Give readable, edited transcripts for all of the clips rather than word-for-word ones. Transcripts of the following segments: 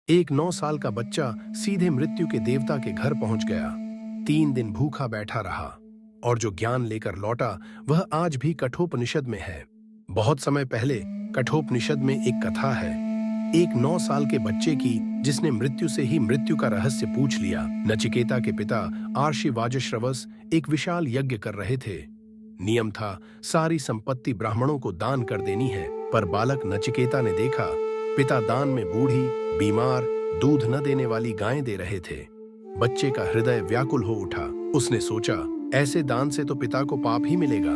एक 9 साल का बच्चा सीधे मृत्यु के देवता के घर पहुंच गया। 3 दिन भूखा बैठा रहा और जो ज्ञान लेकर लौटा वह आज भी कठोपनिषद में है। बहुत समय पहले कठोपनिषद में एक कथा है, एक 9 साल के बच्चे की जिसने मृत्यु से ही मृत्यु का रहस्य पूछ लिया। नचिकेता के पिता आर्षि वाजश्रवस एक विशाल यज्ञ कर रहे थे। नियम था सारी संपत्ति ब्राह्मणों को दान कर देनी है, पर बालक नचिकेता ने देखा पिता दान में बूढ़ी, बीमार, दूध न देने वाली गायें दे रहे थे। बच्चे का हृदय व्याकुल हो उठा। उसने सोचा, ऐसे दान से तो पिता को पाप ही मिलेगा।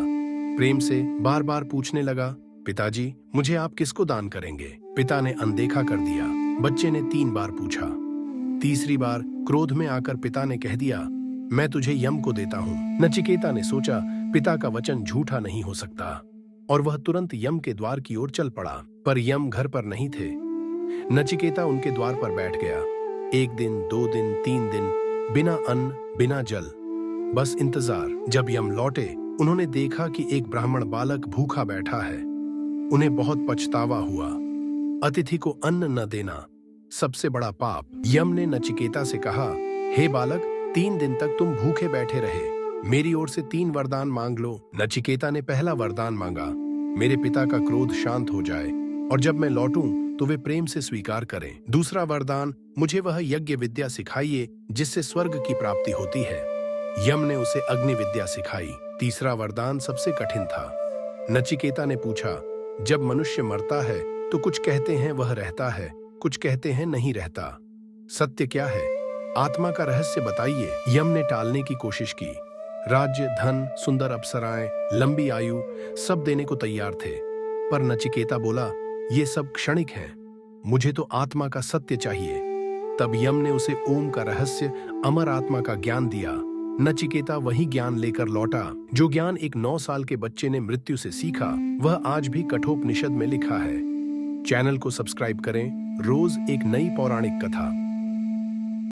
प्रेम से बार बार पूछने लगा, पिताजी मुझे आप किसको दान करेंगे? पिता ने अनदेखा कर दिया। बच्चे ने 3 बार पूछा। तीसरी बार क्रोध में आकर पिता ने कह दिया, मैं तुझे यम को देता हूँ। नचिकेता ने सोचा पिता का वचन झूठा नहीं हो सकता और वह तुरंत यम के द्वार की ओर चल पड़ा, पर यम घर पर नहीं थे। नचिकेता उनके द्वार पर बैठ गया। 1 दिन, 2 दिन, 3 दिन, बिना अन्न, बिना जल, बस इंतजार। जब यम लौटे, उन्होंने देखा कि एक ब्राह्मण बालक भूखा बैठा है। उन्हें बहुत पछतावा हुआ। अतिथि को अन्न न देना सबसे बड़ा पाप। यम ने नचिकेता से कहा, हे बालक, 3 दिन तक तुम भूखे बैठे रहे, मेरी ओर से 3 वरदान मांग लो। नचिकेता ने पहला वरदान मांगा, मेरे पिता का क्रोध शांत हो जाए और जब मैं लौटूं तो वे प्रेम से स्वीकार करें। दूसरा वरदान, मुझे वह यज्ञ विद्या सिखाइए जिससे स्वर्ग की प्राप्ति होती है। यम ने उसे अग्नि विद्या सिखाई। तीसरा वरदान सबसे कठिन था। नचिकेता ने पूछा, जब मनुष्य मरता है तो कुछ कहते हैं वह रहता है, कुछ कहते हैं नहीं रहता, सत्य क्या है? आत्मा का रहस्य बताइए। यम ने टालने की कोशिश की। राज्य, धन, सुंदर अप्सराएं, लंबी आयु सब देने को तैयार थे, पर नचिकेता बोला, ये सब क्षणिक है, मुझे तो आत्मा का सत्य चाहिए। तब यम ने उसे ओम का रहस्य, अमर आत्मा का ज्ञान दिया। नचिकेता वही ज्ञान लेकर लौटा जो ज्ञान एक 9 साल के बच्चे ने मृत्यु से सीखा। वह आज भी कठोपनिषद में लिखा है। चैनल को सब्सक्राइब करें, रोज एक नई पौराणिक कथा।